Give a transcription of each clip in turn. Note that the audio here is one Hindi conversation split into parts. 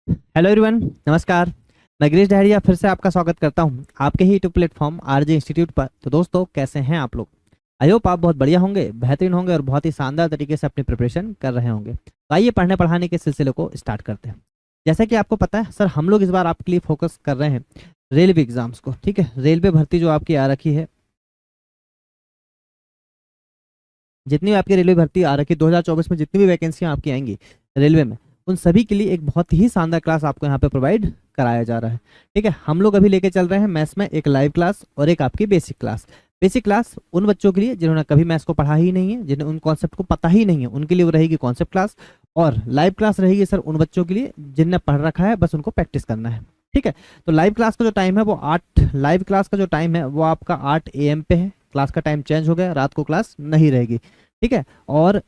हेलो एवरीवन, नमस्कार। मैं गिरीश डहरिया फिर से आपका स्वागत करता हूं आपके ही यूट्यूब प्लेटफॉर्म आरजे इंस्टीट्यूट पर। तो दोस्तों, कैसे हैं आप लोग? आई होप आप बहुत बढ़िया होंगे, बेहतरीन होंगे और बहुत ही शानदार तरीके से अपनी प्रिपरेशन कर रहे होंगे। तो आइए पढ़ने पढ़ाने के सिलसिले को स्टार्ट करते हैं। जैसा कि आपको पता है सर, हम लोग इस बार आपके लिए फोकस कर रहे हैं रेलवे एग्जाम्स को। ठीक है, रेलवे भर्ती जो आपकी आ रखी है, जितनी भी आपकी रेलवे भर्ती आ रखी है 2024 में, जितनी भी वैकेंसियां आपकी आएंगी रेलवे में, उन सभी के लिए एक बहुत ही शानदार क्लास आपको यहाँ पे प्रोवाइड कराया जा रहा है। ठीक है, हम लोग अभी लेके चल रहे हैं मैथ्स में एक लाइव क्लास और एक आपकी बेसिक क्लास। बेसिक क्लास उन बच्चों के लिए जिन्होंने कभी मैथ्स को पढ़ा ही नहीं है, जिन्हें उन कॉन्सेप्ट को पता ही नहीं है, उनके लिए वो रहेगी कॉन्सेप्ट क्लास। और लाइव क्लास रहेगी सर उन बच्चों के लिए जिनने पढ़ रखा है, बस उनको प्रैक्टिस करना है। ठीक है, तो लाइव क्लास का जो टाइम है वो 8, लाइव क्लास का जो टाइम है वो आपका 8 AM पे है। क्लास का टाइम चेंज हो गया, रात को क्लास नहीं रहेगी। ठीक है, और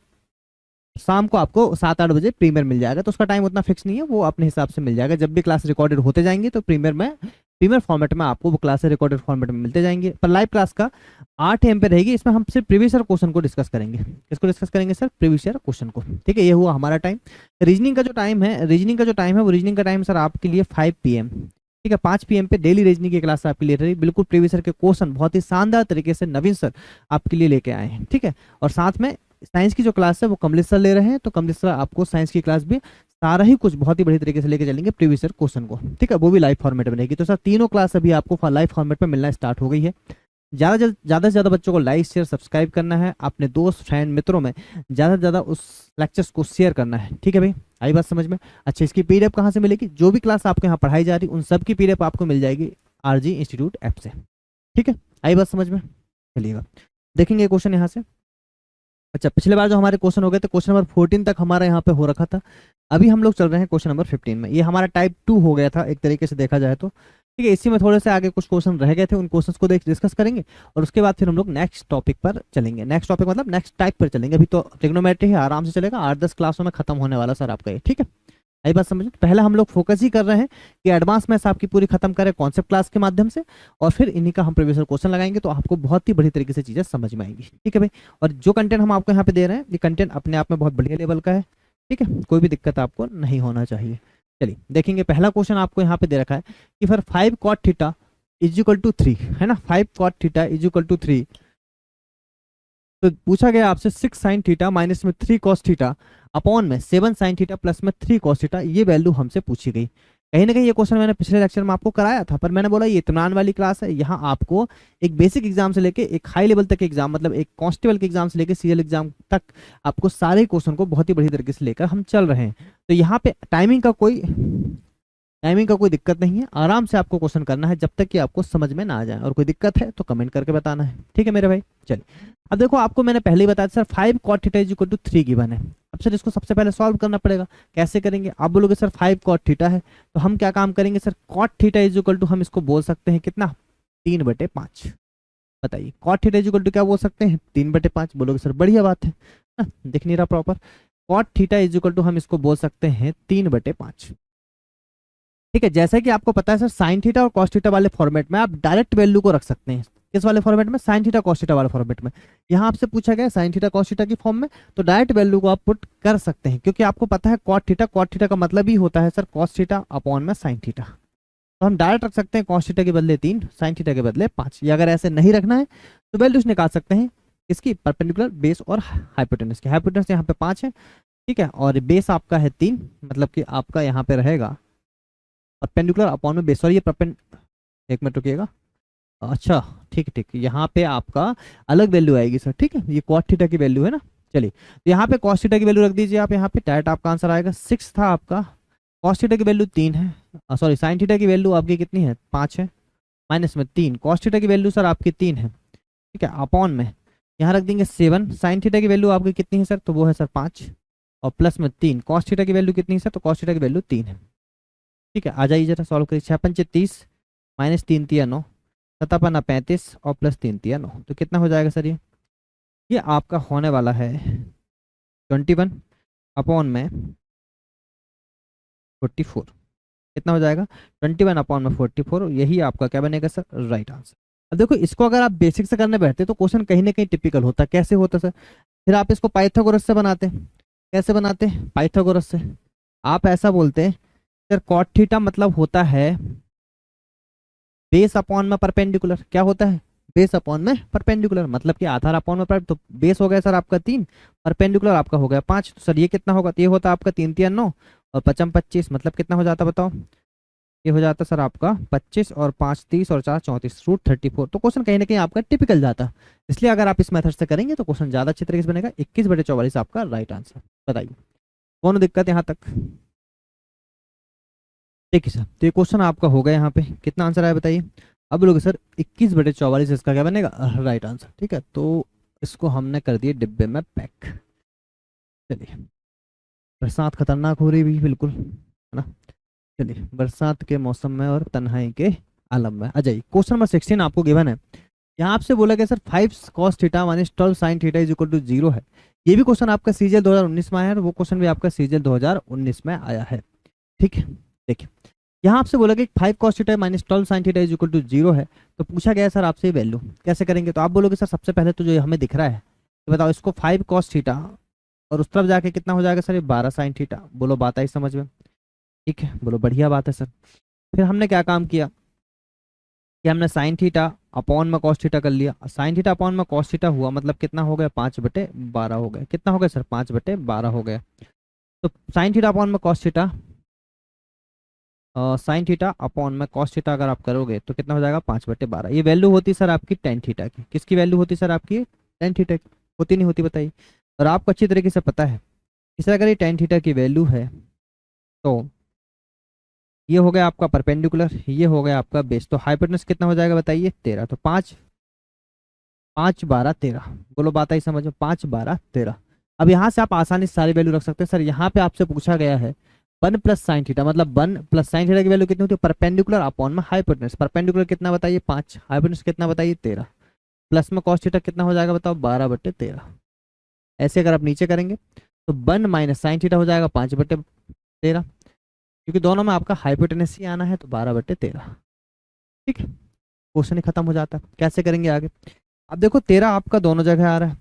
शाम को आपको 7-8 बजे प्रीमियर मिल जाएगा। तो उसका टाइम उतना फिक्स नहीं है, वो अपने हिसाब से मिल जाएगा। जब भी क्लास रिकॉर्डेड होते जाएंगे तो प्रीमियर फॉर्मेट में आपको वो क्लास रिकॉर्डेड फॉर्मेट में मिलते जाएंगे। पर लाइव क्लास का 8 AM पे रहेगी। इसमें हम सिर्फ प्रीवियस ईयर क्वेश्चन को डिस्कस करेंगे। किसको डिस्कस करेंगे सर? प्रीवियस ईयर क्वेश्चन को। ठीक है, ये हुआ हमारा टाइम। रीजनिंग का जो टाइम है, वो रीजनिंग का टाइम सर आपके लिए 5 PM। ठीक है, 5 PM पे डेली रीजनिंग की क्लास आपके लिए रही। बिल्कुल प्रीवियस ईयर के क्वेश्चन बहुत ही शानदार तरीके से नवीन सर आपके लिए लेके आए हैं। ठीक है, और साथ में साइंस की जो क्लास है वो कमलेश सर ले रहे हैं। तो कमलेश सर आपको साइंस की क्लास भी सारा ही कुछ बहुत ही बढ़िया तरीके से लेके चलेंगे प्रीवियस ईयर क्वेश्चन को। ठीक है, वो भी लाइव फॉर्मेट में रहेगी। तो सर तीनों क्लास अभी आपको लाइव फॉर्मेट में मिलना स्टार्ट हो गई है। ज़्यादा से ज़्यादा बच्चों को लाइक शेयर सब्सक्राइब करना है, अपने दोस्त फ्रेंड मित्रों में ज़्यादा से ज़्यादा उस लेक्चर्स को शेयर करना है। ठीक है भाई, आई बात समझ में? अच्छा, इसकी पीडीएफ कहाँ से मिलेगी? जो भी क्लास आपके यहाँ पढ़ाई जा रही उन सब की पीडीएफ आपको मिल जाएगी आरजी इंस्टीट्यूट ऐप से। ठीक है, आई बात समझ में? चलिएगा, देखेंगे क्वेश्चन यहाँ से। अच्छा, पिछले बार जो हमारे क्वेश्चन हो गए थे, क्वेश्चन नंबर 14 तक हमारा यहाँ पे हो रखा था। अभी हम लोग चल रहे हैं क्वेश्चन नंबर 15 में। ये हमारा टाइप 2 हो गया था एक तरीके से देखा जाए तो। ठीक है, इसी में थोड़े से आगे कुछ क्वेश्चन रह गए थे, उन क्वेश्चंस को डिस्कस करेंगे और उसके बाद फिर हम लोग नेक्स्ट टॉपिक पर चलेंगे। नेक्स्ट टॉपिक मतलब नेक्स्ट टाइप पर चलेंगे। अभी तो ट्रिग्नोमेट्री है, आराम से चलेगा, 8-10 क्लासों में खत्म होने वाला सर आपका ये। ठीक है, यही बात समझ। पहले हम लोग फोकस ही कर रहे हैं कि एडवांस मैथ्स आपकी पूरी खत्म करें कॉन्सेप्ट क्लास के माध्यम से, और फिर इन्हीं का हम प्रीवियस क्वेश्चन लगाएंगे तो आपको बहुत ही बढ़िया तरीके से चीजें समझ में आएंगी। ठीक है भाई, और जो कंटेंट हम आपको यहाँ पे दे रहे हैं, ये कंटेंट अपने आप में बहुत बढ़िया लेवल का है। ठीक है, कोई भी दिक्कत आपको नहीं होना चाहिए। चलिए देखेंगे, पहला क्वेश्चन आपको यहाँ पे दे रखा है कि फिर 5 cot theta is equal to 3 है ना। 5 cot theta is equal to 3। तो पूछा गया आपसे 6 sin थीटा माइनस में 3 cos थीटा अपॉन में 7 sin थीटा प्लस में 3 cos थीटा, ये वैल्यू हमसे पूछी गई। कहीं ना कहीं ये क्वेश्चन मैंने पिछले लेक्चर में आपको कराया था, पर मैंने बोला ये इत्मीनान वाली क्लास है। यहाँ आपको एक बेसिक एग्जाम से लेके एक हाई लेवल तक एग्जाम, मतलब एक कांस्टेबल के एग्जाम से लेके सीएल एग्जाम तक आपको सारे क्वेश्चन को बहुत ही बढ़िया तरीके से लेकर हम चल रहे हैं। तो यहाँ पे टाइमिंग का कोई दिक्कत नहीं है। आराम से आपको क्वेश्चन करना है जब तक कि आपको समझ में ना आ जाए, और कोई दिक्कत है तो कमेंट करके बताना है। ठीक है मेरे भाई, चलिए अब देखो, आपको मैंने पहले ही बताया sir 5 cot theta is equal to 3 given है। अब सर इसको सबसे पहले सॉल्व करना पड़ेगा। कैसे करेंगे? आप बोलोगे सर 5 cot थीटा है, तो हम क्या काम करेंगे sir, cot theta is equal to हम इसको बोल सकते हैं कितना, 3/5। बताइए, cot theta is equal to क्या बोल सकते हैं, 3/5। बोलोगे सर बढ़िया बात है ना, दिख नहीं रहा proper. cot theta is equal to हम इसको बोल सकते हैं 3/5। ठीक है, जैसा कि आपको पता है सर, साइन थीटा और कॉस थीटा वाले फॉर्मेट में आप डायरेक्ट वैल्यू को रख सकते हैं। किस वाले फॉर्मेट में? साइन थीटा कॉस थीटा वाले फॉर्मेट में। यहाँ आपसे पूछा गया साइन थीटा कॉस थीटा की फॉर्म में, तो डायरेक्ट वैल्यू को आप पुट कर सकते हैं, क्योंकि आपको पता है कॉट थीटा का मतलब ही होता है सर कॉस थीटा अपॉन में साइन थीटा। तो हम डायरेक्ट रख सकते हैं कॉस थीटा के बदले 3, साइन थीटा के बदले 5। या अगर ऐसे नहीं रखना है तो वैल्यूज निकाल सकते हैं इसकी, परपेंडिकुलर, बेस और हाइपोटेनस की। हाइपोटेनस यहाँ पे 5 है, ठीक है, और बेस आपका है 3, मतलब कि आपका यहाँ पे रहेगा परपेंडिकुलर अपॉन में बेस। और ये एक मिनट रुकिएगा। अच्छा, ठीक ठीक, यहाँ पे आपका अलग वैल्यू आएगी सर। ठीक है, ये कॉट थीटा की वैल्यू है ना। चलिए, तो यहाँ पे कॉस थीटा की वैल्यू रख दीजिए आप। यहाँ पे डायरेक्ट आपका आंसर आएगा 6 था आपका। कॉस थीटा की वैल्यू 3 है, सॉरी साइन थीटा की वैल्यू आपकी कितनी है, 5 है, माइनस में 3। कॉस थीटा की वैल्यू सर आपकी 3 है, ठीक है, अपॉन में यहाँ रख देंगे 7। साइन थीटा की वैल्यू आपकी कितनी है सर, तो वो है सर 5, और प्लस में 3। कॉस थीटा की वैल्यू कितनी है सर, तो कॉस थीटा की वैल्यू 3 है। ठीक है, आ जाइए जरा सॉल्व करिए। 6×5 = 30, माइनस 3×3 = 9, 7×5 = 35, और प्लस 3×3 = 9। तो कितना हो जाएगा सर, ये आपका होने वाला है 21 अपॉन में 44। कितना हो जाएगा, 21 अपॉन में 44। यही आपका क्या बनेगा सर, राइट आंसर। अब देखो, इसको अगर आप बेसिक से करने बैठते तो क्वेश्चन कहीं ना कहीं टिपिकल होता। कैसे होता सर? फिर आप इसको पाइथागोरस से बनाते। कैसे बनाते? पाइथागोरस से। आप ऐसा बोलते सर कॉट थीटा मतलब होता है बेस अपॉन में परपेंडिकुलर। क्या होता है? बेस अपॉन में परपेंडिकुलर, मतलब कि आधार अपॉन में तो बेस हो गया सर आपका 3, परपेंडिकुलर आपका हो गया 5। तो सर ये कितना होगा? तो ये होता है आपका 3 3 9 और 5 25, मतलब कितना हो जाता बताओ? ये हो जाता सर आपका 25 और 5 30 और 4 34 √34। तो क्वेश्चन कहीं ना कहीं आपका टिपिकल जाता। इसलिए अगर आप इस मेथड से करेंगे तो क्वेश्चन ज्यादा अच्छी तरीके से बनेगा। 21/44 आपका राइट आंसर। बताइए कौन दिक्कत यहाँ तक? ठीक है सर, तो ये क्वेश्चन आपका हो गया। यहाँ पे कितना आंसर आया बताइए? अब लोग सर 21/44 इसका क्या बनेगा? Right answer. ठीक है, तो इसको हमने कर दिए डिब्बे में पैक। चलिए, बरसात खतरनाक हो रही भी बिल्कुल, है ना। चलिए, बरसात के मौसम में और तन्हाई के आलम में आ जाइए। क्वेश्चन नंबर 16 आपको गिवन है। यहाँ आपसे बोला गया sir 5 cos theta minus 12 sin theta is equal to 0 है। ये भी क्वेश्चन आपका सीजीएल 2019 में आया है, वो क्वेश्चन भी आपका सीजीएल 2019 में आया है। ठीक है, देखिए यहाँ आपसे बोला कि 5 cos theta minus 12 sin theta is equal to 0 है। तो पूछा गया सर आपसे वैल्यू कैसे करेंगे? तो आप बोलोगे सर सबसे पहले तो जो हमें दिख रहा है, तो बताओ इसको 5 cos थीटा और उस तरफ जाके कितना हो जाएगा सर? ये 12 sin थीटा। बोलो बात आई समझ में? ठीक है, बोलो बढ़िया बात है सर। फिर हमने क्या काम किया कि हमने साइन थीटा अपॉन में कॉस थीटा कर लिया। साइन थीटा अपॉन में कॉस थीटा हुआ मतलब कितना हो गया? 5/12 हो गया। कितना हो गया सर? 5/12 हो गया। तो साइन थीटा अपॉन में cos theta, sign theta upon में कॉस थीटा अगर आप करोगे तो कितना हो जाएगा? 5/12। ये वैल्यू होती सर आपकी टेन थीटा की। किसकी वैल्यू होती सर आपकी? टेन थीटा की। होती नहीं होती बताइए? और आपको अच्छी तरीके से पता है कि सर अगर ये टेन थीटा की वैल्यू है तो ये हो गया आपका परपेंडिकुलर, ये हो गया आपका बेस। तो हाइपोटेनस कितना हो जाएगा बताइए? 13। तो 5 5 12 13। बोलो बात आई समझ में? 5 12 13। अब यहाँ से आप आसानी से सारी वैल्यू रख सकते हैं। सर यहाँ पे आपसे पूछा गया है 1 प्लस साइन थीटा, मतलब 1 प्लस साइन थीटा की वैल्यू कितनी होती है? परपेंडिकुलर अपॉन में हाइपोटेनस। परपेंडिकुलर कितना बताइए? 5। हाइपोटेनस कितना बताइए? 13। प्लस में कॉस थीटा कितना हो जाएगा बताओ? 12/13। ऐसे अगर आप नीचे करेंगे तो 1 माइनस साइन थीटा हो जाएगा 5/13, क्योंकि दोनों में आपका हाइपोटेनस ही आना है, तो 12/13। ठीक है, क्वेश्चन ही खत्म हो जाता है। कैसे करेंगे आगे? अब देखो 13 आपका दोनों जगह आ रहा है,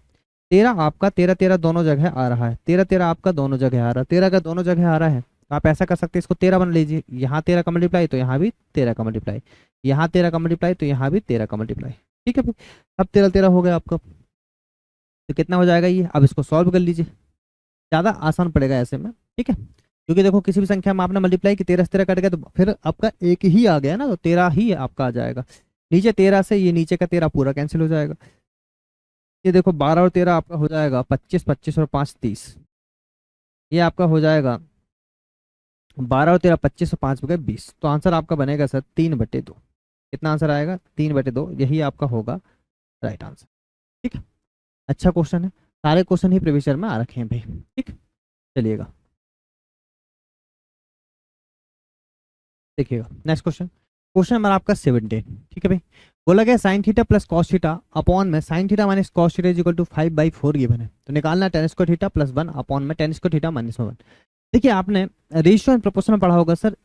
13 आपका 13 13 दोनों जगह आ रहा है, 13 13 आपका दोनों जगह आ रहा है। 13 का दोनों जगह आ रहा है तो आप ऐसा कर सकते हैं, इसको 13 बना लीजिए। यहाँ 13 का मल्टीप्लाई तो यहाँ भी 13 का मल्टीप्लाई, यहाँ 13 का मल्टीप्लाई तो यहाँ भी 13 का मल्टीप्लाई। ठीक है भाई, अब 13 13 हो गया आपका। तो कितना हो जाएगा ये? अब इसको सॉल्व कर लीजिए, ज़्यादा आसान पड़ेगा ऐसे में। ठीक है, क्योंकि देखो किसी भी संख्या में आपने मल्टीप्लाई की 13 से 13 कट गया तो फिर आपका एक ही आ गया ना, तो 13 ही आपका आ जाएगा। नीचे 13 से ये नीचे का 13 पूरा कैंसिल हो जाएगा। ये देखो 12 और 13 आपका हो जाएगा 25, 25 और 5 30। ये आपका हो जाएगा 12 और 13 25 और 5 हो गए 20। तो आंसर आपका बनेगा सर 3/2। कितना आंसर आएगा? 3/2। यही आपका होगा राइट आंसर। ठीक है, अच्छा क्वेश्चन है। सारे क्वेश्चन ही प्रीवियस ईयर में आ रखे हैं भाई। ठीक, चलिएगा देखिएगा नेक्स्ट क्वेश्चन। क्वेश्चन नंबर आपका 17। ठीक है भाई, बोला गया sine theta plus cos theta upon में sine theta minus cos theta is equal to 5/4 given है। तो निकालना tan square theta plus 1 upon में टेन स्क्वायर थीटा माइनस 1। देखिए आपने रेशियो एंड प्रोपोर्शन में पढ़ा होगा सर,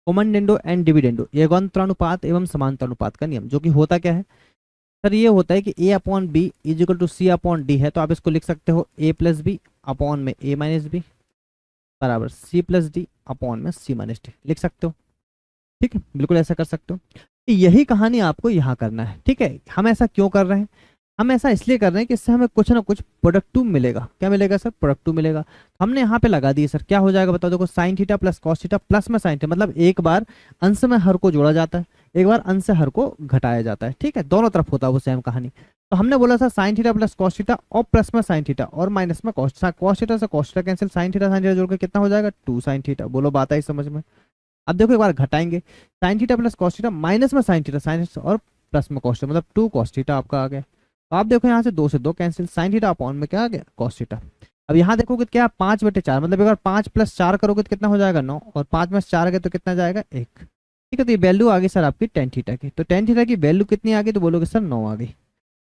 कोमनडेंडो एंड डिविडेंडो, एगोनत्रानुपात एवं समांतरानुपात का नियम। जो कि होता क्या है सर? ये होता है कि A upon B is equal to C upon D है। तो आप इसको लिख सकते हो ए प्लस बी अपॉन में ए माइनस बी बराबर सी प्लस डी अपॉन में सी माइनस डी, लिख सकते हो। ठीक है, बिल्कुल ऐसा कर सकते हो। तो यही कहानी आपको यहाँ करना है। ठीक है, हम ऐसा क्यों कर रहे हैं? हम ऐसा इसलिए कर रहे हैं कि इससे हमें कुछ ना कुछ प्रोडक्टिव मिलेगा। क्या मिलेगा सर? प्रोडक्टिव मिलेगा। हमने यहाँ पे लगा दिए सर, क्या हो जाएगा बताओ? देखो sign theta plus cos theta plus में साइन थीटा, मतलब एक बार अंश में हर को जोड़ा जाता है, एक बार अंश से हर को घटाया जाता है। ठीक है, दोनों तरफ होता है वो सेम कहानी। तो हमने बोला sir sign theta plus cos theta और प्लस में साइन थीटा और माइनस में कॉस थीटा से cos theta cancel, sine theta जोड़ के कितना हो जाएगा? 2 साइन थीटा। बोलो बात आई समझ में? अब देखो एक बार घटाएंगे, sign theta plus cos theta minus में साइन थीटा, साइन और प्लस में कॉस थीटा, मतलब 2 कॉस थीटा आपका आ गया। तो आप देखो यहाँ से 2 से 2 कैंसिल, साइन थीटा अपॉन में क्या आ गया? Cos theta. अब यहाँ देखोगे क्या? 5/4, मतलब एक बार 5 + 4 करोगे तो कितना हो जाएगा? 9, और 5 में 4 आ गया तो कितना जाएगा? 1। ठीक है, तो ये वैल्यू आ गई सर आपकी टेन थीटा की। तो टेन थीटा की वैल्यू कितनी आ गई? तो बोलोगे सर 9 आ गई।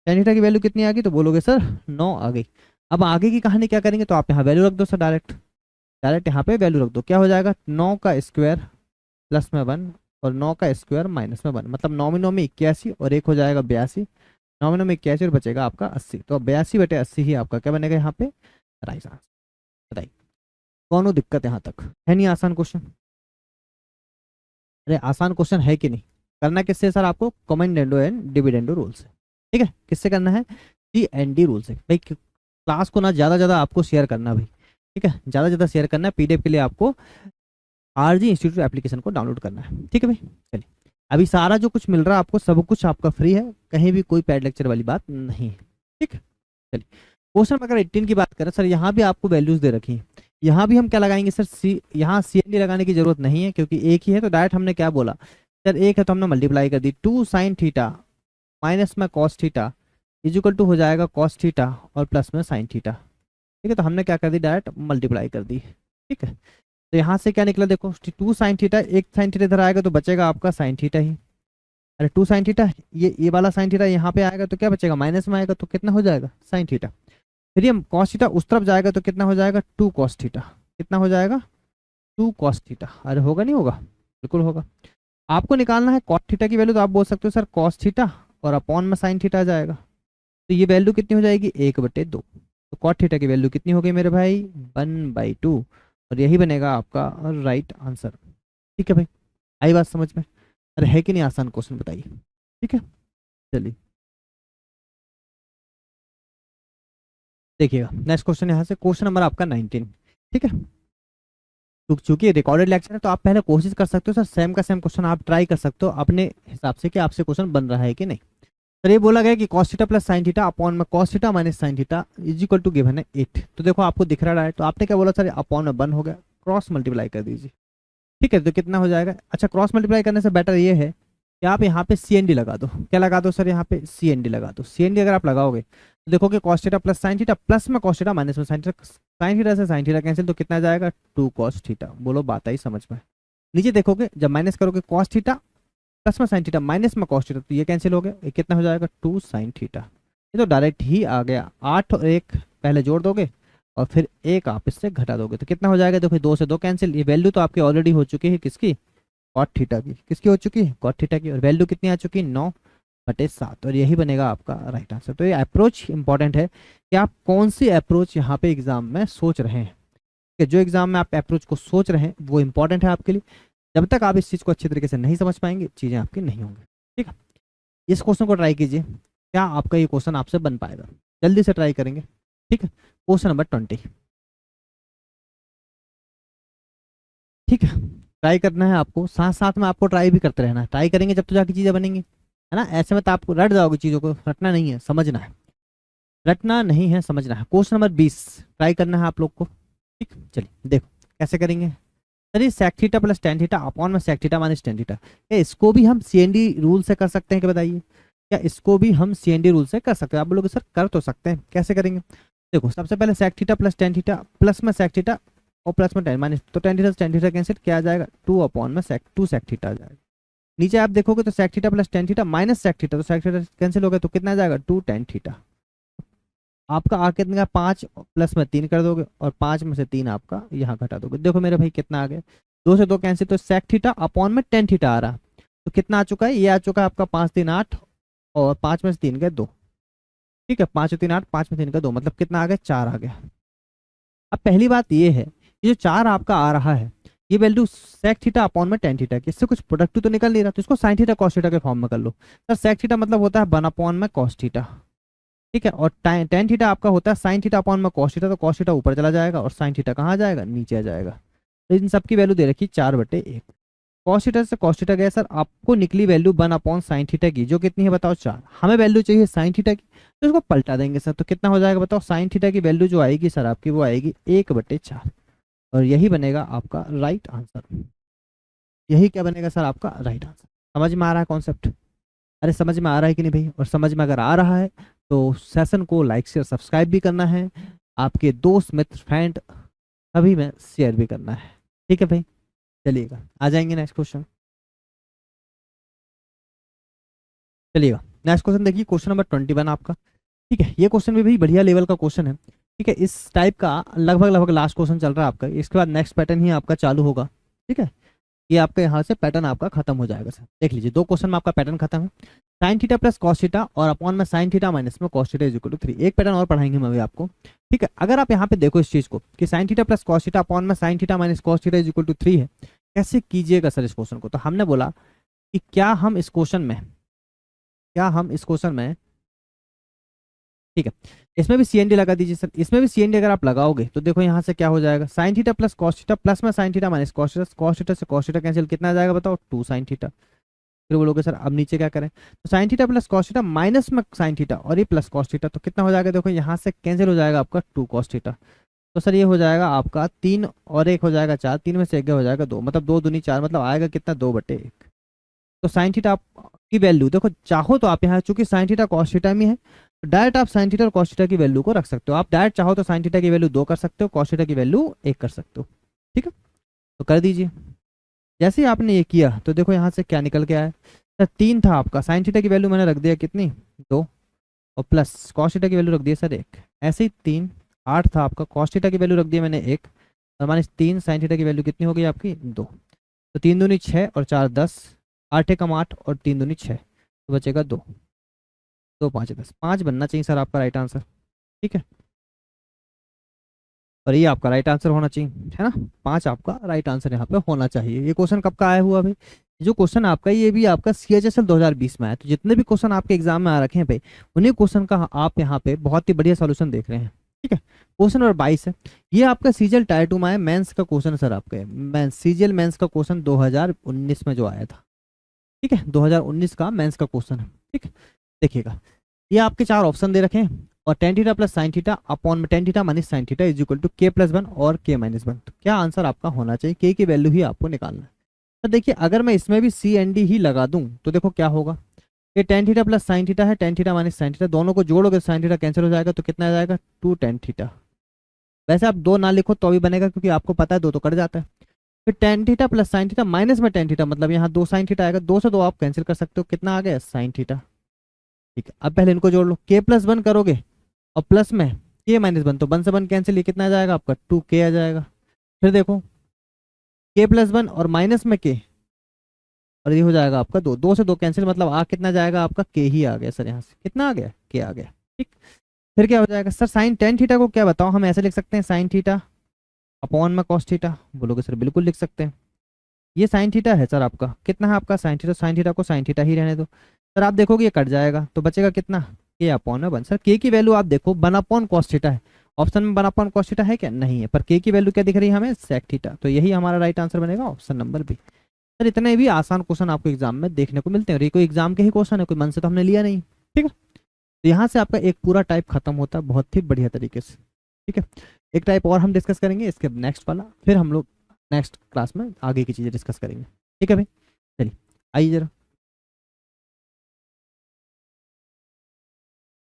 टेन थीटा की वैल्यू कितनी आ गई? तो बोलोगे सर 9 आ गई। अब आगे की कहानी क्या करेंगे? तो आप यहाँ वैल्यू रख दो सर, डायरेक्ट डायरेक्ट यहाँ पे वैल्यू रख दो। क्या हो जाएगा? 9 का स्क्वायर प्लस में 1 और 9 का स्क्वायर माइनस में 1, मतलब 9 में 9 में 81 और एक हो जाएगा 82। 9 में 9 में 81 और बचेगा आपका 80। तो 82/80 ही आपका क्या बनेगा यहाँ पे? Right answer. बताइए कौन दिक्कत यहाँ तक है? नहीं आसान क्वेश्चन? अरे आसान क्वेश्चन है कि नहीं। करना किससे सर आपको, कॉमेंडेंडो एंड डिविडेंडो रूल से। ठीक है, किससे करना है, CND रूल से। भाई क्लास को ना ज़्यादा आपको शेयर करना भाई, ठीक है, ज़्यादा शेयर करना है। PDF के लिए आपको RG इंस्टीट्यूट एप्लीकेशन को डाउनलोड करना है। ठीक है भाई, चलिए अभी सारा जो कुछ मिल रहा है आपको, सब कुछ आपका फ्री है, कहीं भी कोई पेड लेक्चर वाली बात नहीं है। ठीक है, चलिए क्वेश्चन नंबर 18 की बात करें सर, यहाँ भी आपको वैल्यूज दे रखी है। यहाँ भी हम क्या लगाएंगे सर, यहाँ CND लगाने की जरूरत नहीं है क्योंकि एक ही है, तो डायरेक्ट हमने क्या बोला सर, एक है तो हमने मल्टीप्लाई कर दी, 2 sin थीटा माइनस में कॉस थीटा इजिकल टू हो जाएगा कॉस थीटा और प्लस में साइन थीटा। ठीक है, तो हमने क्या कर दी, डायरेक्ट मल्टीप्लाई कर दी। ठीक है, तो यहाँ से क्या निकला देखो, 2 sin थीटा, एक साइन थीटा इधर आएगा तो बचेगा आपका साइन थीटा ही। अरे 2 sin थीटा, ये वाला साइन थीटा यहाँ पे आएगा तो क्या बचेगा, माइनस में आएगा तो कितना हो जाएगा, साइन थीटा। फिर ये कॉस थीटा उस तरफ जाएगा तो कितना हो जाएगा, 2 cos थीटा। कितना हो जाएगा, 2 cos थीटा। अरे होगा नहीं होगा, बिल्कुल होगा। आपको निकालना है cot थीटा की वैल्यू, तो आप बोल सकते हो सर cos थीटा और अपॉन में साइन थीटा आ जाएगा, तो ये वैल्यू कितनी हो जाएगी, 1/2। तो cot थीटा की वैल्यू कितनी हो गई मेरे भाई, 1/2, और यही बनेगा आपका राइट आंसर। ठीक है भाई, आई बात समझ में। अरे है कि नहीं आसान क्वेश्चन, बताइए। ठीक है, चलिए देखिएगा नेक्स्ट क्वेश्चन यहाँ से, क्वेश्चन नंबर आपका 19। ठीक है, तो चूंकि रिकॉर्डेड लेक्चर है तो आप पहले कोशिश कर सकते हो सर, सेम का सेम क्वेश्चन आप ट्राई कर सकते हो अपने हिसाब से कि आपसे क्वेश्चन बन रहा है कि नहीं। सर ये बोला गया कि cos theta plus sine theta upon में cos theta minus sine theta is equal to given है 8। तो देखो आपको दिख रहा है, तो आपने क्या बोला सर, अपॉन में 1 हो गया, क्रॉस मल्टीप्लाई कर दीजिए। ठीक है, तो कितना हो जाएगा, अच्छा क्रॉस मल्टीप्लाई करने से बेटर ये है कि आप यहाँ पे CND लगा दो। क्या लगा दो सर, यहाँ पे CND लगा दो। CND अगर आप लगाओगे तो देखो कि cos theta plus sine theta plus में cos थीटा माइनस में साइन थीटा, साइन थीटा से साइन थीटा कैंसिल, तो कितना जाएगा, 2 cos थीटा। बोलो बात आई समझ में। नीचे देखोगे जब माइनस करोगे cos थीटा प्लस में साइन थीटा माइनस में cos थीटा, तो ये कैंसिल हो गया, ये कितना हो जाएगा, 2 sin थीटा। ये तो डायरेक्ट ही आ गया, 8 और 1 पहले जोड़ दोगे और फिर 1 आप इससे घटा दोगे तो कितना हो जाएगा, देखो 2 से 2 कैंसिल। ये वैल्यू तो आपकी ऑलरेडी हो चुकी है किसकी, cot थीटा की। किसकी हो चुकी है, cot थीटा की, और वैल्यू कितनी आ चुकी है, 9/7, और यही बनेगा आपका राइट आंसर। तो ये अप्रोच इंपॉर्टेंट है कि आप कौन सी अप्रोच यहाँ पे एग्जाम में सोच रहे हैं, कि जो एग्जाम में आप अप्रोच को सोच रहे हैं वो इंपॉर्टेंट है आपके लिए। जब तक आप इस चीज़ को अच्छी तरीके से नहीं समझ पाएंगे, चीज़ें आपकी नहीं होंगी। ठीक है, इस क्वेश्चन को ट्राई कीजिए, क्या आपका ये क्वेश्चन आपसे बन पाएगा, जल्दी से ट्राई करेंगे। ठीक है, क्वेश्चन नंबर 20। ठीक है, ट्राई करना है आपको, साथ साथ में आपको ट्राई भी करते रहना है। ट्राई करेंगे जब तो जाके चीज़ें बनेंगी, है ना। ऐसे में तो आपको रट जाओगे, चीज़ों को रटना नहीं है, समझना है। रटना नहीं है, समझना है। क्वेश्चन नंबर 20 ट्राई करना है आप लोग को। ठीक, चलिए देखो कैसे करेंगे। चलिए sec theta plus tan theta upon में sec theta minus tan theta, क्या इसको भी हम CND रूल से कर सकते हैं, क्या बताइए, क्या इसको भी हम CND रूल से कर सकते हैं। आप बोलोगे सर कर तो सकते हैं, कैसे करेंगे। देखो सबसे पहले sec theta plus tan theta plus में सेक थीटा और प्लस में टेन माइनस, तो टेन थीटा कैंसिल, क्या आ जाएगा, 2 अपॉन में सेक 2 सेक थीटा आ जाएगा। नीचे आप देखोगे तो sec theta plus tan theta minus sec theta, तो सेक थीटा कैंसिल हो गया, तो कितना आ जाएगा, 2 tan थीटा। आपका आ कितना का, 5 प्लस में 3 कर दोगे और 5 में से 3 आपका यहाँ घटा दोगे। देखो मेरे भाई कितना आ गया, 2 से 2 कैंसिल, तो सेक थीटा अपॉन में टेन थीटा आ रहा, तो कितना आ चुका है, ये आ चुका है आपका 5 3 8 और 5 में से 3 गए 2। ठीक है, 5 3 8, 5 में 3 का 2, मतलब कितना आ गया, 4 आ गया। अब पहली बात ये है, ये जो 4 आपका आ रहा है, ये वैल्यू सेक थीटा अपॉन में टेन थीटा की, इससे कुछ प्रोडक्ट तो निकल नहीं रहा, तो इसको साइन थीटा कॉस थीटा के फॉर्म में कर लो। सर सेक थीटा मतलब होता है 1 अपॉन में कॉस थीटा, ठीक है, और टेन थीटा आपका होता है साइन थीटा अपॉन में कॉस थीटा, तो कॉस थीटा ऊपर चला जाएगा और साइन थीटा कहाँ आ जाएगा, नीचे आ जाएगा। तो इन सब की वैल्यू दे रखी 4/1। कॉस थीटा से कॉस थीटा गया सर, आपको निकली वैल्यू 1 अपॉन साइन थीटा की, जो कितनी है बताओ, 4। हमें वैल्यू चाहिए साइन थीटा की, तो इसको पलटा देंगे सर, तो कितना हो जाएगा बताओ, साइन थीटा की वैल्यू जो आएगी सर आपकी, वो आएगी 1/4, और यही बनेगा आपका राइट आंसर। यही क्या बनेगा सर, आपका राइट आंसर। समझ में आ रहा है कॉन्सेप्ट, अरे समझ में आ रहा है कि नहीं भाई। और समझ में अगर आ रहा है तो सेशन को लाइक शेयर सब्सक्राइब भी करना है, आपके दोस्त मित्र फ्रेंड सभी में शेयर भी करना है। ठीक है भाई, चलिएगा आ जाएंगे नेक्स्ट क्वेश्चन। चलिएगा नेक्स्ट क्वेश्चन देखिए, क्वेश्चन नंबर 21 आपका। ठीक है, ये क्वेश्चन भी भाई बढ़िया लेवल का क्वेश्चन है। ठीक है, इस टाइप का लगभग लास्ट क्वेश्चन चल रहा है आपका, इसके बाद नेक्स्ट पैटर्न ही आपका चालू होगा। ठीक है, ये आपका यहाँ से पैटर्न आपका खत्म हो जाएगा सर। देख लीजिए 2 क्वेश्चन में आपका पैटर्न खत्म है, sine theta plus cos theta और अपॉन में साइन थीटा माइनस में cos theta is equal to 3। एक पैटर्न और पढ़ाएंगे हम अभी आपको। ठीक है, अगर आप यहाँ पे देखो इस चीज को कि sine theta plus cos theta upon में sine theta minus cos theta is equal to 3 है, कैसे कीजिएगा सर इस क्वेश्चन को? तो हमने बोला कि क्या हम इस क्वेश्चन में, ठीक है, इसमें भी सी एन डी लगा दीजिए सर। इसमें भी सी एन डी अगर आप लगाओगे तो देखो यहाँ से क्या हो जाएगा, sine theta plus cos theta, plus में sine theta minus cos theta, cos theta से कॉस थीटा कैंसिल, कितना आ जाएगा बताओ, 2 साइन थीटा। फिर बोलोगे सर अब नीचे क्या करें, तो sign theta plus cos theta minus में साइन थीटा और ये प्लस कॉस थीटा, तो कितना हो जाएगा देखो यहाँ से कैंसिल हो जाएगा आपका 2 कॉस थीटा। तो सर ये हो जाएगा आपका 3 और 1 हो जाएगा 4, 3 में से 1 हो जाएगा 2, मतलब 2 दूनी 4, मतलब आएगा कितना, 2/1। तो साइन थीटा की वैल्यू देखो, चाहो तो आप यहाँ चूंकि साइन थीटा कॉस थीटा में है तो डायरेक्ट आप साइन थीटा और कॉस थीटा की वैल्यू को रख सकते हो। आप डायरेक्ट चाहो तो साइन थीटा की वैल्यू 2 कर सकते हो, कॉस थीटा की वैल्यू 1 कर सकते हो। ठीक है, तो कर दीजिए। जैसे ही आपने ये किया तो देखो यहाँ से क्या निकल के आया सर, 3 था आपका, साइन थीटा की वैल्यू मैंने रख दिया कितनी, 2, और प्लस कॉस थीटा की वैल्यू रख दी सर 1, ऐसे ही 3, 8 था आपका, कॉस थीटा की वैल्यू रख दी मैंने 1, और माइनस 3 साइन थीटा की वैल्यू कितनी हो गई आपकी, 2। तो 3 दूनी 6 और 4 10, 8 एकम 8 और 3 दूनी 6, तो बचेगा 2, 2 5 10, 5 बनना चाहिए सर आपका राइट आंसर। ठीक है, और ये आपका राइट आंसर होना चाहिए, है ना, 5 आपका राइट आंसर यहाँ पे होना चाहिए। ये क्वेश्चन कब का आया हुआ भाई, जो क्वेश्चन आपका ये भी आपका CHSL 2020 में आया। तो जितने भी क्वेश्चन आपके एग्जाम में आ रखे हैं भाई, उन्हीं क्वेश्चन का आप यहाँ पे बहुत ही बढ़िया सोल्यूशन देख रहे हैं। ठीक है, क्वेश्चन नंबर 22 है, ये आपका सीजीएल टायर 2 में आया, मेंस का क्वेश्चन है सर आपका, मेंस सीजीएल मेंस का क्वेश्चन 2019 में जो आया था। ठीक है, 2019 का मेंस का क्वेश्चन है। ठीक है, देखिएगा ये आपके 4 ऑप्शन दे रखे हैं, और tan theta plus sine theta upon में tan theta minus sine theta is equal to k plus 1 और के माइनस 1। तो क्या आंसर आपका होना चाहिए, के की वैल्यू ही आपको निकालना है। तो देखिए अगर मैं इसमें भी सी एन डी ही लगा दूं तो देखो क्या होगा, ये tan theta plus sine theta है, tan theta minus sine theta, दोनों को जोड़ोगे साइन थीटा कैंसिल हो जाएगा, तो कितना आ जाएगा, 2 टेन थीटा। वैसे आप 2 ना लिखो तो भी बनेगा, क्योंकि आपको पता है 2 तो कट जाता है। फिर ten theta plus sine theta minus में टेन थीटा, मतलब यहाँ 2 साइन थीटा आएगा, 2 से 2 आप कैंसिल कर सकते हो, कितना आ गया, साइन थीटा। ठीक है, अब पहले इनको जोड़ लो, के प्लस 1 करोगे और प्लस में के माइनस 1, तो 1 से 1 कैंसिल, ये कितना आ जाएगा आपका, 2 के आ जाएगा। फिर देखो के प्लस 1 और माइनस में के, और ये हो जाएगा आपका 2, 2 से 2 कैंसिल, मतलब आ कितना जाएगा आपका, के ही आ गया सर, यहाँ से कितना आ गया, के आ गया। ठीक, फिर क्या हो जाएगा सर, साइन टेन थीटा को क्या बताओ, हम ऐसे लिख सकते हैं साइन थीटा अपॉन में कॉस थीटा, बोलोगे सर बिल्कुल लिख सकते हैं। ये साइन थीटा है सर आपका, कितना है आपका साइन थीटा को साइन थीटा ही रहने दो सर, आप देखोगे ये कट जाएगा, तो बचेगा कितना, के अपॉन में 1। सर के की वैल्यू आप देखो 1 अपॉन कॉस थीटा है, ऑप्शन में 1 अपॉन कॉस थीटा है क्या, नहीं है, पर के की वैल्यू क्या दिख रही है हमें, सेक थीटा, तो यही हमारा राइट आंसर बनेगा, ऑप्शन नंबर बी। सर इतने भी आसान क्वेश्चन आपको एग्जाम में देखने को मिलते हैं, और ये कोई एग्जाम के ही क्वेश्चन है, कोई मन से तो हमने लिया नहीं। ठीक है, तो यहाँ से आपका एक पूरा टाइप खत्म होता है बहुत ही बढ़िया तरीके से। ठीक है, एक टाइप और हम डिस्कस करेंगे इसके नेक्स्ट वाला, फिर हम लोग नेक्स्ट क्लास में आगे की चीज़ें डिस्कस करेंगे। ठीक है भाई, चलिए आइए जरा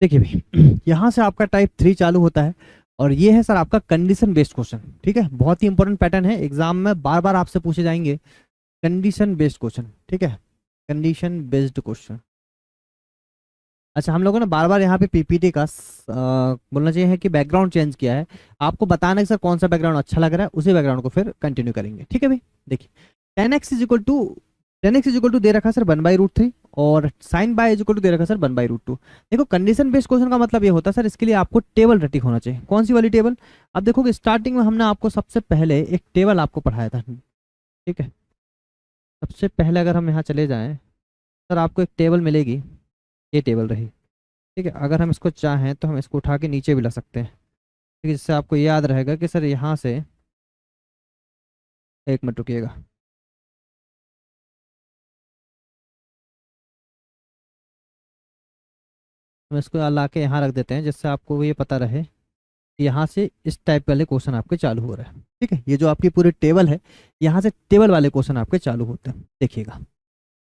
देखिए भाई यहाँ से आपका टाइप 3 चालू होता है, और ये है सर आपका कंडीशन बेस्ड क्वेश्चन। ठीक है, बहुत ही इंपॉर्टेंट पैटर्न है, एग्जाम में बार बार आपसे पूछे जाएंगे कंडीशन बेस्ड क्वेश्चन। ठीक है, कंडीशन बेस्ड क्वेश्चन। अच्छा, हम लोगों ने बार बार यहाँ पे पीपीटी का बोलना चाहिए है कि बैकग्राउंड चेंज किया है, आपको बताना है कि सर कौन सा बैकग्राउंड अच्छा लग रहा है, उसी बैकग्राउंड को फिर कंटिन्यू करेंगे। ठीक है भाई, देखिए 10x इज इक्वल टू दे रखा है सर 1/√3, और sine by is equal to दे रखा है सर 1/√2। देखो कंडीशन बेस्ड क्वेश्चन का मतलब ये होता है सर, इसके लिए आपको टेबल रटी होना चाहिए। कौन सी वाली टेबल, अब देखोगे स्टार्टिंग में हमने आपको सबसे पहले एक टेबल आपको पढ़ाया था। ठीक है, सबसे पहले अगर हम यहाँ चले जाएं सर, आपको एक टेबल मिलेगी, ये टेबल रही। ठीक है, अगर हम इसको चाहें तो हम इसको उठा के नीचे भी ला सकते हैं। ठीक है, जिससे आपको याद रहेगा कि सर यहाँ से, एक मिनट रुकिएगा, हम इसको ला के यहाँ रख देते हैं, जिससे आपको ये पता रहे कि यहाँ से इस टाइप वाले क्वेश्चन आपके चालू हो रहे हैं। ठीक है, ये जो आपकी पूरी टेबल है, यहाँ से टेबल वाले क्वेश्चन आपके चालू होते हैं। देखिएगा,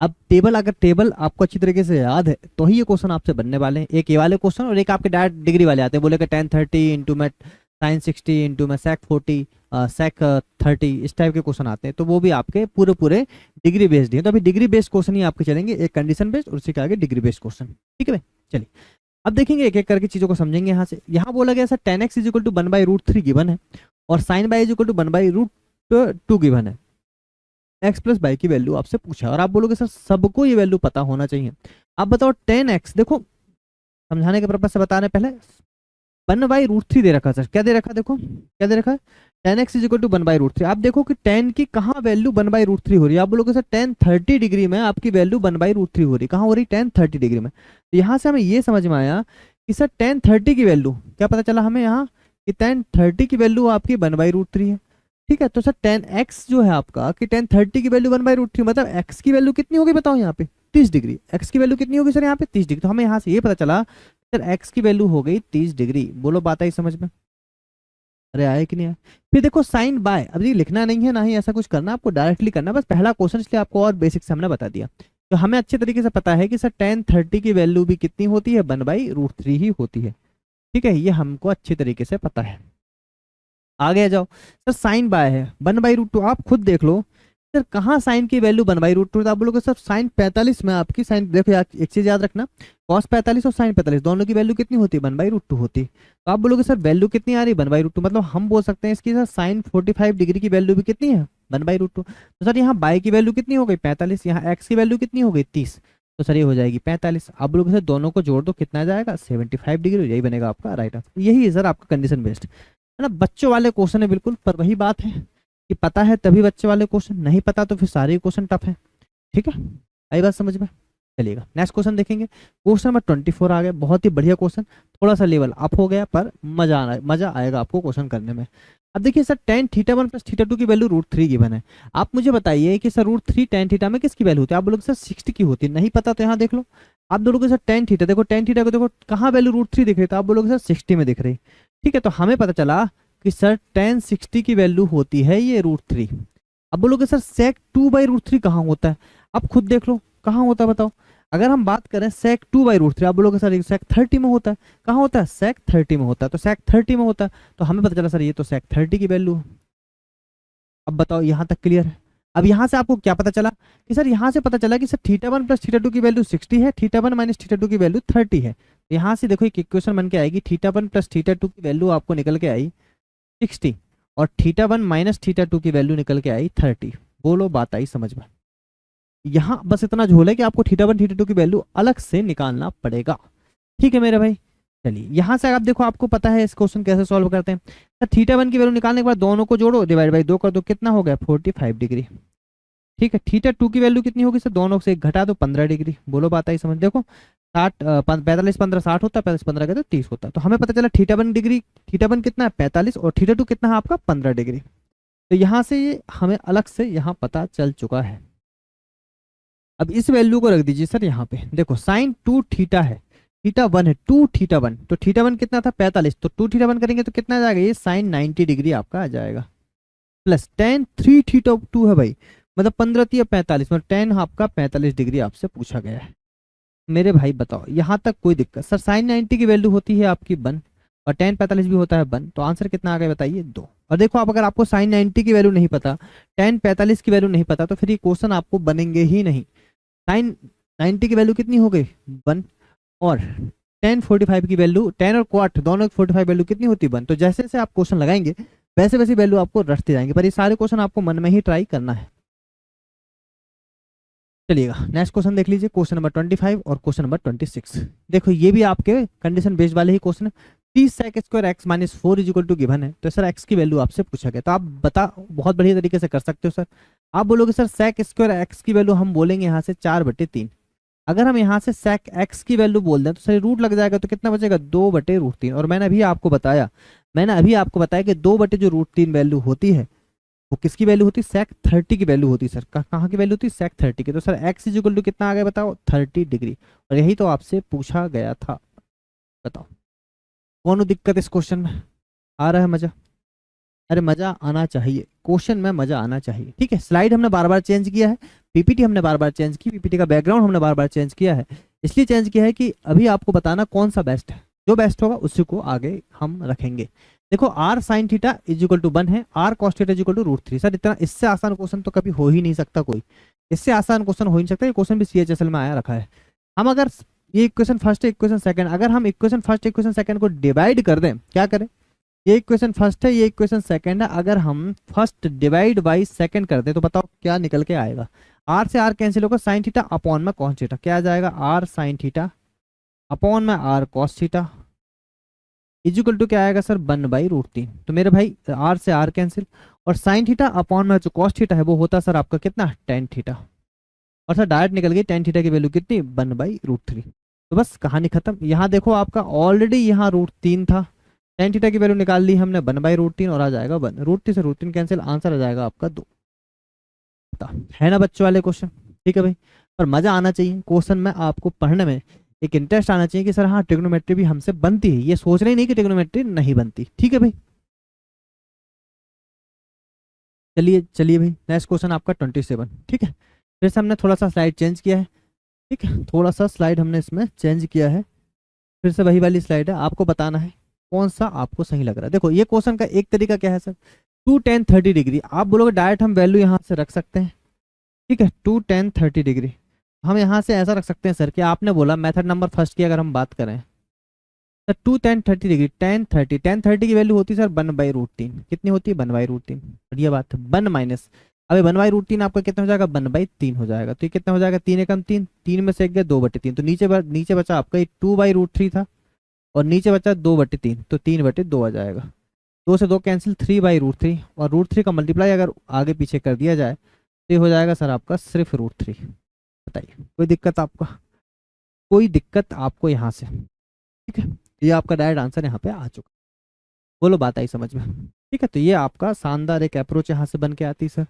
अब टेबल, अगर टेबल आपको अच्छी तरीके से याद है तो ही ये क्वेश्चन आपसे बनने वाले हैं, एक ये वाले क्वेश्चन, और एक आपके डायरेक्ट डिग्री वाले आते हैं, बोले कि 1030 इंटू में साइन 60 इंटू में सेक 40 सेक 30, इस टाइप के क्वेश्चन आते हैं, तो वो भी आपके पूरे पूरे डिग्री बेस्ड हैं। तो अभी डिग्री बेस्ड क्वेश्चन ही आपके चलेंगे, एक कंडीशन बेस्ड और उसी के आगे डिग्री बेस्ड क्वेश्चन। ठीक है भाई, चलिए अब देखेंगे एक एक करके चीजों को समझेंगे। यहाँ से यहाँ बोला गया sir 10x is equal to 1/√3 given है, और sine y is equal to 1/√2 given है, एक्स प्लस बाई की वैल्यू आपसे पूछा, और आप बोलोगे सर सबको ये वैल्यू पता होना चाहिए। आप बताओ 10x, देखो समझाने के पर्पज से बता रहे पहले, 1/√3 दे रखा है सर, क्या दे रखा है, देखो क्या दे रखा है, tan x is equal to 1/√3। आप देखो कि tan की कहाँ वैल्यू 1/√3 हो रही है, आप बोलोगे सर tan 30 डिग्री में आपकी वैल्यू 1/√3 हो रही है, कहाँ हो रही है, tan 30 डिग्री में। तो यहाँ से हमें ये समझ में आया कि सर tan 30 की वैल्यू क्या पता चला हमें यहाँ कि tan 30 की वैल्यू आपकी 1/√3 है। ठीक है, तो सर tan x जो है आपका कि tan 30 की वैल्यू 1/√3, मतलब x की वैल्यू कितनी होगी बताओ यहाँ पे 30 डिग्री, x की वैल्यू कितनी होगी सर यहाँ पे 30 डिग्री। तो हमें यहाँ से ये पता चला सर x की वैल्यू हो गई 30 डिग्री। बोलो बात आई समझ में, अरे आए कि नहीं आए। फिर देखो साइन बाय, अब ये लिखना नहीं है ना ही ऐसा कुछ करना, आपको डायरेक्टली करना, बस पहला क्वेश्चन इसलिए आपको और बेसिक से हमने बता दिया। तो हमें अच्छे तरीके से पता है कि सर tan 30 की वैल्यू भी कितनी होती है, 1/√3 ही होती है। ठीक है, ये हमको अच्छे तरीके से पता है। आगे आ जाओ सर, साइन बाय है 1/√2, आप खुद देख लो सर कहाँ साइन की वैल्यू 1/√2। तो आप बोलोगे सर साइन 45 में आपकी साइन, देखो यार एक चीज याद रखना, कॉस 45 और साइन 45 दोनों की वैल्यू कितनी होती है 1/√2 होती। तो आप बोलोगे सर वैल्यू कितनी आ रही है 1/√2, मतलब हम बोल सकते हैं इसकी सर साइन 45 डिग्री की वैल्यू भी कितनी है 1/√2। तो सर यहाँ बाय की वैल्यू कितनी हो गई 45, यहाँ एक्स की वैल्यू कितनी हो गई 30, तो सर ये हो जाएगी 45। आप लोग सर दोनों को जोड़ दो कितना आ जाएगा 75 डिग्री, यही बनेगा आपका राइट आंसर। यही है सर आपका कंडीशन बेस्ड, है ना, बच्चों वाले क्वेश्चन है बिल्कुल, पर वही बात है कि पता है तभी बच्चे वाले क्वेश्चन, नहीं पता तो फिर सारे क्वेश्चन टफ है। ठीक है, आई बात समझ में। चलिएगा नेक्स्ट क्वेश्चन देखेंगे, क्वेश्चन नंबर 24 आ गया, बहुत ही बढ़िया क्वेश्चन, थोड़ा सा लेवल अप हो गया पर मजा आएगा आपको क्वेश्चन करने में। अब देखिए सर tan θ1 प्लस θ2 की वैल्यू √3 गिवन है। आप मुझे बताइए कि सर √3 tan θ में किसकी वैल्यू होती है, आप बोलोगे सर 60 की होती है, नहीं पता तो यहाँ देख लो। आप बोलोगे सर tan θ, देखो tan θ को देखो कहाँ वैल्यू √3 दिख रही है, तो आप बोलोगे सर 60 में दिख रही। ठीक है, तो हमें पता चला कि सर tan 60 की वैल्यू होती है ये √3। अब बोलोगे सर sec 2/√3 कहाँ होता है, आप खुद देख लो कहाँ होता है बताओ। अगर हम बात करें sec 2/√3, आप बोलोगे सर sec 30 में होता है, कहाँ होता है sec 30 में होता है, तो sec 30 में होता है, तो हमें पता चला सर ये तो sec 30 की वैल्यू। अब बताओ यहाँ तक क्लियर है। अब यहाँ से आपको क्या पता चला कि सर यहाँ से पता चला कि सर θ1 प्लस θ2 की वैल्यू 60 है, θ1 माइनस θ2 की वैल्यू 30 है। तो यहाँ से देखो एक इक्वेशन बन के आएगी, θ1 प्लस θ2 की वैल्यू आपको निकल के आई 60 और θ1 माइनस θ2 की वैल्यू निकल के आई 30। बोलो बात आई समझ में। यहाँ बस इतना झोल है कि आपको θ1 θ2 की वैल्यू अलग से निकालना पड़ेगा। ठीक है मेरे भाई, चलिए यहाँ से आप देखो आपको पता है इस क्वेश्चन कैसे सॉल्व करते हैं। तो θ1 की वैल्यू निकालने के बाद दोनों को जोड़ो, डिवाइड बाई 2 कर दो, कितना हो गया 45 डिग्री। ठीक है, θ2 की वैल्यू कितनी होगी सर, दोनों से घटा दो 15 डिग्री। बोलो बात आई समझ। देखो 45 15 60 होता है, 45 15 का तो 30 होता है। तो हमें पता चला θ1 डिग्री, θ1 कितना है 45 और θ2 कितना है आपका 15 डिग्री। तो यहाँ से ये हमें अलग से यहाँ पता चल चुका है। अब इस वैल्यू को रख दीजिए सर यहाँ पे, देखो साइन 2θ है, θ1 है 2θ1, तो θ1 कितना था 45, तो 2θ1 करेंगे तो कितना आ जाएगा ये साइन 90 डिग्री आपका आ जाएगा, प्लस tan 3θ2 है भाई, मतलब 15 3 45, मतलब tan आपका 45 डिग्री आपसे पूछा गया है। मेरे भाई बताओ यहाँ तक कोई दिक्कत, सर साइन 90 की वैल्यू होती है आपकी 1 और tan 45 भी होता है 1, तो आंसर कितना आ गया बताइए 2। और देखो आप अगर आपको साइन 90 की वैल्यू नहीं पता, tan 45 की वैल्यू नहीं पता, तो फिर ये क्वेश्चन आपको बनेंगे ही नहीं। साइन 90 की वैल्यू कितनी हो गई 1 और tan 45 की वैल्यू, tan और क्वाट दोनों की 45 वैल्यू कितनी होती है 1। तो जैसे जैसे आप क्वेश्चन लगाएंगे वैसे वैसे वैल्यू आपको रटते जाएंगे, पर ये सारे क्वेश्चन आपको मन में ही ट्राई करना है। चलिएगा नेक्स्ट क्वेश्चन देख लीजिए, क्वेश्चन नंबर 25 और क्वेश्चन नंबर 26। देखो ये भी आपके कंडीशन बेस्ड वाले ही क्वेश्चन है। 30 sec square x minus 4 is equal to given है, तो सर एक्स की वैल्यू आपसे पूछा गया, तो आप बता बहुत बढ़िया तरीके से कर सकते हो सर। आप बोलोगे सर sec स्क्वायर एक्स की वैल्यू हम बोलेंगे यहाँ से 4/3। अगर हम यहाँ से sec x की वैल्यू बोल दें तो सर रूट लग जाएगा, तो कितना बचेगा 2/√3। और मैंने अभी आपको बताया कि 2/√3 वैल्यू होती है, वो किसकी वैल्यू होती है sec 30 की वैल्यू होती है सर। कहाँ की वैल्यू होती है sec 30 की। तो sir x is equal to कितना आ गया बताओ 30 डिग्री, और यही तो आपसे पूछा गया था। बताओ कौन दिक्कत इस क्वेश्चन में, आ रहा है मजा, अरे मजा आना चाहिए, क्वेश्चन में मजा आना चाहिए। ठीक है, स्लाइड हमने बार बार चेंज किया है, पीपीटी हमने बार बार चेंज की, पीपीटी का बैकग्राउंड हमने बार बार चेंज किया है, इसलिए चेंज किया है कि अभी आपको बताना कौन सा बेस्ट है, जो बेस्ट होगा उसी को आगे हम रखेंगे। देखो r sin theta is equal to 1 है, r cos theta is equal to √3। Sir इतना इससे आसान क्वेश्चन तो कभी हो ही नहीं सकता, कोई इससे आसान क्वेश्चन हो ही नहीं सकता। ये क्वेश्चन भी CHSL में आया रखा है। हम अगर ये इक्वेशन फर्स्ट है इक्वेशन सेकंड, अगर हम इक्वेशन फर्स्ट इक्वेशन सेकंड को डिवाइड कर दें, क्या करें, ये इक्वेशन फर्स्ट है ये इक्वेशन सेकंड है, अगर हम फर्स्ट डिवाइड बाई सेकंड कर दें तो बताओ क्या निकल के आएगा। r से r कैंसिल होगा, साइन थीटा अपॉन में कॉस थीटा, क्या आ जाएगा r साइन थीटा अपॉन में r cos theta equal to क्या आएगा सर 1/√3। तो मेरे भाई आर से आर कैंसिल, और साइन थीटा अपॉन में जो कॉस थीटा है वो होता है सर आपका कितना, टेन थीटा। और सर डायरेक्ट निकल गई टेन थीटा की वैल्यू कितनी, 1/√3। तो बस कहानी खत्म। यहाँ देखो आपका ऑलरेडी यहाँ √3 था, टेन थीटा की वैल्यू निकाल ली हमने 1/√3 और आ जाएगा 1। √3 से √3 कैंसिल, आंसर आ जाएगा आपका 2। है ना बच्चों वाले क्वेश्चन, ठीक है भाई। पर मजा आना चाहिए क्वेश्चन में, आपको पढ़ने में एक इंटरेस्ट आना चाहिए कि सर हाँ ट्रिग्नोमेट्री भी हमसे बनती है, ये सोच रहे नहीं कि ट्रिग्नोमेट्री नहीं बनती, ठीक है भाई। चलिए चलिए भाई, नेक्स्ट क्वेश्चन आपका 27, ठीक है। फिर से हमने थोड़ा सा स्लाइड चेंज किया है, ठीक है, थोड़ा सा स्लाइड हमने इसमें चेंज किया है। फिर से वही वाली स्लाइड है, आपको बताना है कौन सा आपको सही लग रहा है। देखो ये क्वेश्चन का एक तरीका क्या है सर, 2 tan 30 डिग्री, आप बोलोगे डायरेक्ट हम वैल्यू यहाँ से रख सकते हैं, ठीक है। 2 tan 30 डिग्री हम यहाँ से ऐसा रख सकते हैं सर कि आपने बोला मेथड नंबर फर्स्ट की अगर हम बात करें, सर 2 tan 30 डिग्री, tan 30 की वैल्यू होती है सर 1/√3। कितनी होती है, 1/√3। बढ़िया बात है, 1 माइनस, अभी 1/√3 आपका कितना हो जाएगा, 1/3 हो जाएगा। तो ये कितना हो जाएगा, 3 एकम 3, 3 में से एक गया 2/3, तो नीचे बचा आपका ये 2/√3 था, और नीचे बचा 2/3, तो 3/2 आ जाएगा। 2 से 2 कैंसिल, 3/√3, और √3 का मल्टीप्लाई अगर आगे पीछे कर दिया जाए तो ये हो जाएगा सर आपका सिर्फ √3। बताइए कोई दिक्कत आपका, कोई दिक्कत आपको यहाँ से, ठीक है। ये आपका डायरेक्ट आंसर यहाँ पे आ चुका, बोलो बात आई समझ में, ठीक है। तो ये आपका शानदार एक अप्रोच यहाँ से बन के आती सर।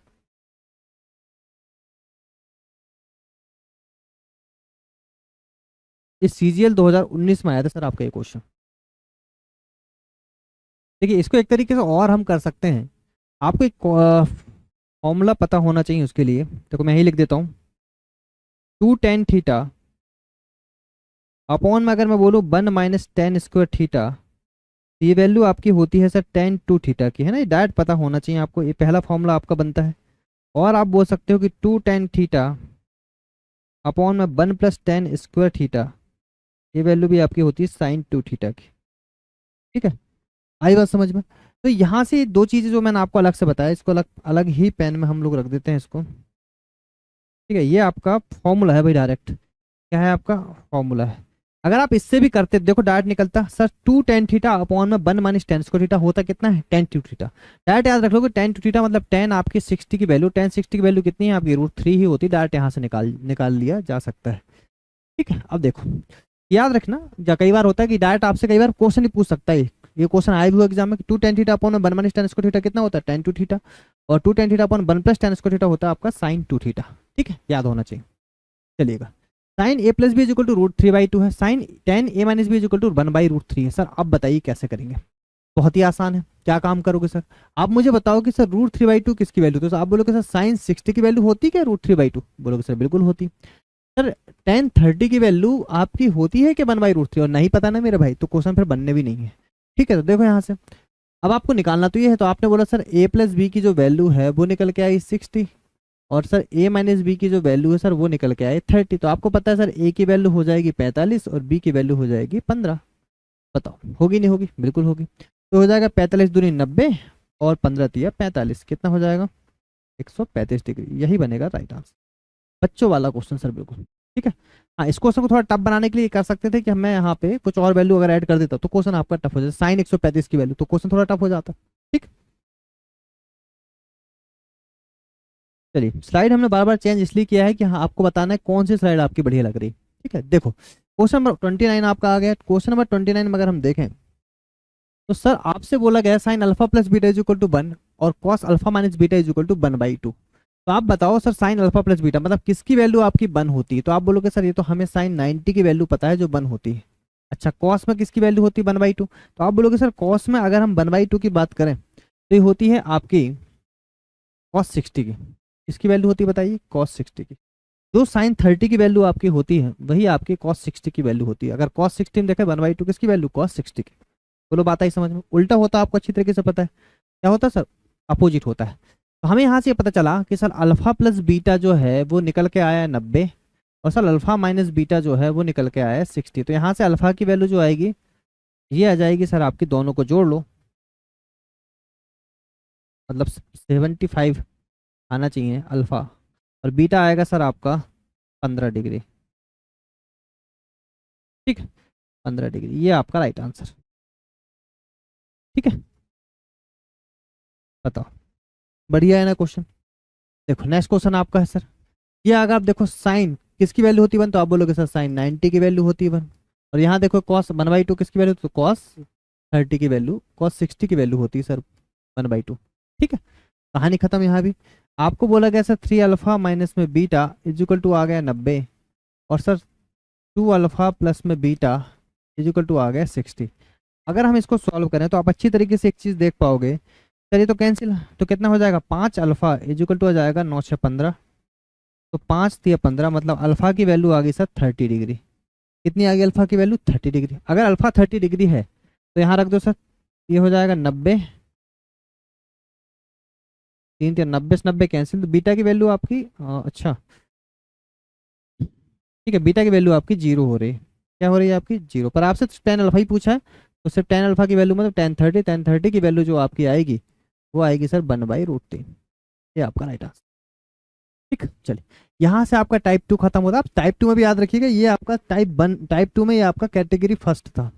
ये CGL 2019 में आया था सर आपका ये क्वेश्चन। देखिए इसको एक तरीके से और हम कर सकते हैं, आपको एक फॉर्मूला पता होना चाहिए उसके लिए। देखो मैं यही लिख देता हूँ, 2 tan थीटा अपॉन में अगर मैं बोलूँ 1 माइनस टेन स्क्वायर थीटा, ये वैल्यू आपकी होती है सर tan 2 थीटा की, है ना। ये डायरेक्ट पता होना चाहिए आपको, ये पहला फॉर्मूला आपका बनता है। और आप बोल सकते हो कि 2 tan थीटा अपॉन में 1 प्लस टेन स्क्वायर थीटा, ये वैल्यू भी आपकी होती है sin 2 थीटा की, ठीक है। आई बात समझ में। तो यहाँ से दो चीज़ें जो मैंने आपको अलग से बताया, इसको अलग अलग ही पेन में हम लोग रख देते हैं इसको, ठीक है। ये आपका फॉर्मूला है भाई, डायरेक्ट क्या है आपका फॉर्मूला है। अगर आप इससे भी करते देखो डायरेक्ट निकलता सर 2 tan थीटा अपॉन में 1 माइनस टेन स्क्वायर थीटा होता कितना है, tan 2 थीटा। डायरेक्ट याद रख लो कि tan 2 थीटा मतलब tan आपकी 60 की वैल्यू, tan 60 की वैल्यू कितनी है आपकी, √3 ही होती है। डायरेक्ट यहाँ से निकाल लिया जा सकता है, ठीक है। अब देखो याद रखना, कई बार होता है कि डायरेक्ट आपसे कई बार क्वेश्चन ही पूछ सकता है, ये क्वेश्चन आया भी हुआ एग्जाम में, 2 tan theta upon 1 minus ten square theta कितना होता है, tan 2 थीटा, और 2 tan theta upon 1 plus ten square theta होता है आपका sin 2 थीटा, ठीक है, याद होना चाहिए। चलिएगा, sine a plus b is equal to √3/2 है, sine tan a minus b is equal to 1/√3 है। सर अब बताइए कैसे करेंगे, बहुत ही आसान है। क्या काम करोगे सर, आप मुझे बताओ कि सर √3/2 किसकी वैल्यू, तो आप बोलोगे सर साइन 60 की वैल्यू होती क्या √3/2, बोलोगे सर बिल्कुल होती। सर tan 30 की वैल्यू आपकी होती है कि 1/√3, और नहीं पता ना मेरे भाई, तो क्वेश्चन फिर बनने भी नहीं है, ठीक है। तो देखो यहाँ से अब आपको निकालना तो ये है, तो आपने बोला सर a प्लस बी की जो वैल्यू है वो निकल के आई 60, और सर a माइनस बी की जो वैल्यू है सर वो निकल के आई 30। तो आपको पता है सर a की वैल्यू हो जाएगी 45 और b की वैल्यू हो जाएगी 15। बताओ होगी नहीं होगी, बिल्कुल होगी। तो हो जाएगा 45 दूनी 90 और 15 तिया 45, कितना हो जाएगा 135 डिग्री, यही बनेगा राइट आंसर। बच्चों वाला क्वेश्चन सर बिल्कुल, ठीक है। हाँ इस क्वेश्चन को थोड़ा टफ बनाने के लिए कर सकते थे कि मैं यहाँ पे कुछ और वैल्यू अगर ऐड कर देता तो क्वेश्चन आपका टफ हो जाता, साइन 135 की वैल्यू, तो क्वेश्चन थोड़ा टफ हो जाता, ठीक। चलिए स्लाइड हमने बार बार चेंज इसलिए किया है कि हाँ आपको बताना है कौन सी स्लाइड आपकी बढ़िया लग रही, ठीक है। देखो क्वेश्चन नंबर 29 आपका आ गया। क्वेश्चन नंबर 29 में अगर हम देखें तो सर आपसे बोला गया sine alpha plus beta is equal to 1 और cos alpha minus beta is equal to 1/2। तो आप बताओ sir sine alpha plus beta मतलब किसकी वैल्यू आपकी 1 होती है, तो आप बोलोगे सर ये तो हमें साइन 90 की वैल्यू पता है जो 1 होती है। अच्छा कॉस में किसकी वैल्यू होती है 1/2, तो आप बोलोगे सर कॉस में अगर हम 1/2 की बात करें तो ये होती है आपकी कॉस 60 की। इसकी वैल्यू होती है बताइए कॉस 60 की। जो साइन 30 की वैल्यू आपकी होती है वही आपकी कॉस 60 की वैल्यू होती है। अगर कॉस 60 में देखें 1/2 किसकी वैल्यू, कॉस 60 की। बोलो बात आई समझ में। उल्टा होता आपको अच्छी तरीके से पता है, क्या होता है सर, अपोजिट होता है। तो हमें यहाँ से पता चला कि सर अल्फा प्लस बीटा जो है वो निकल के आया है 90, और सर अल्फा माइनस बीटा जो है वो निकल के आया है 60। तो यहाँ से अल्फा की वैल्यू जो आएगी ये आ जाएगी सर आपकी, दोनों को जोड़ लो, मतलब 75 आना चाहिए अल्फा, और बीटा आएगा सर आपका 15 डिग्री, ठीक, 15 डिग्री, ये आपका राइट आंसर। ठीक है, बताओ, बढ़िया है ना क्वेश्चन। देखो नेक्स्ट क्वेश्चन आपका है सर, ये अगर आप देखो साइन किसकी वैल्यू होती है 1, तो आप बोलोगे सर साइन 90 की वैल्यू होती है 1। और यहाँ देखो कॉस 1/2 किसकी वैल्यू, तो कॉस 30 की वैल्यू, कॉस 60 की वैल्यू होती है सर 1/2। ठीक है, कहानी खत्म। यहाँ भी आपको बोला गया सर 3 अल्फा माइनस में बीटा इजिकल टू आ गया 90, और सर 2 अल्फा प्लस में बीटा इजिकल टू आ गया 60। अगर हम इसको सॉल्व करें तो आप अच्छी तरीके से एक चीज़ देख पाओगे, चलिए तो कैंसिल, तो कितना हो जाएगा 5 अल्फा इजिकल टू आ जाएगा 9 6 15, तो 5 3 15 मतलब अल्फा की वैल्यू आ गई सर 30 डिग्री। कितनी आ गई अल्फा की वैल्यू 30 डिग्री। अगर अल्फा 30 डिग्री है तो यहाँ रख दो सर, ये हो जाएगा 90, 3 3 90 से 90 कैंसिल, तो बीटा की वैल्यू आपकी अच्छा ठीक है, बीटा की वैल्यू आपकी 0 हो रही है। क्या हो रही है आपकी 0, पर आपसे टेन अल्फा ही पूछा है, तो सिर्फ टेन अल्फा की वैल्यू मतलब टेन थर्टी की वैल्यू जो आपकी आएगी वो आएगी सर 1/√3। ये आपका राइट आंसर। ठीक, चलिए यहाँ से आपका टाइप 2 खत्म होता है। आप टाइप 2 में भी याद रखिएगा, ये आपका टाइप 2 में ये आपका कैटेगरी फर्स्ट था।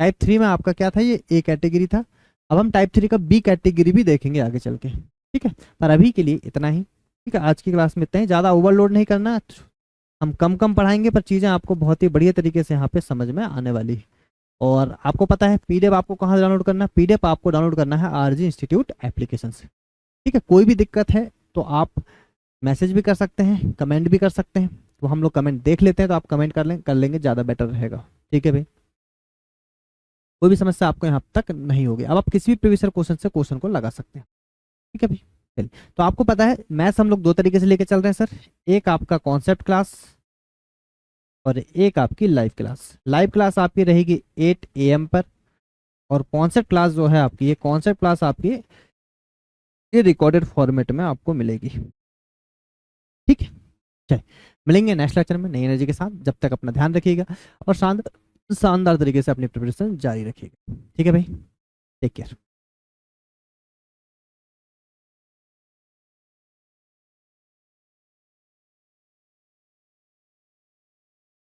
टाइप 3 में आपका क्या था, ये ए कैटेगरी था। अब हम टाइप 3 का बी कैटेगरी भी देखेंगे आगे चल के। ठीक है, पर अभी के लिए इतना ही। ठीक है, आज की क्लास में इतना ही, ज़्यादा ओवरलोड नहीं करना, हम कम कम पढ़ाएंगे पर चीज़ें आपको बहुत ही बढ़िया तरीके से यहाँ पे समझ में आने वाली है। और आपको पता है पीडीएफ आपको कहाँ से डाउनलोड करना है, पीडीएफ आपको डाउनलोड करना है आरजी इंस्टीट्यूट एप्लीकेशन से। ठीक है, कोई भी दिक्कत है तो आप मैसेज भी कर सकते हैं, कमेंट भी कर सकते हैं, तो हम लोग कमेंट देख लेते हैं, तो आप कमेंट कर लेंगे ज़्यादा बेटर रहेगा। ठीक है भाई, कोई भी समस्या आपको यहाँ तक नहीं होगी। अब आप किसी भी प्रीवियस क्वेश्चन से क्वेश्चन को लगा सकते हैं। ठीक है भाई, चलिए तो आपको पता है मैथ्स हम लोग दो तरीके से लेके चल रहे हैं सर, एक आपका कॉन्सेप्ट क्लास और एक आपकी लाइव क्लास। लाइव क्लास आपकी रहेगी 8 AM पर, और कॉन्सेप्ट क्लास जो है आपकी, ये कॉन्सेप्ट क्लास आपकी ये रिकॉर्डेड फॉर्मेट में आपको मिलेगी। ठीक है, चलिए मिलेंगे नेक्स्ट लेक्चर में नई एनर्जी के साथ। जब तक अपना ध्यान रखिएगा और शानदार तरीके से अपनी प्रिपरेशन जारी रखिएगा। ठीक है भाई, टेक केयर।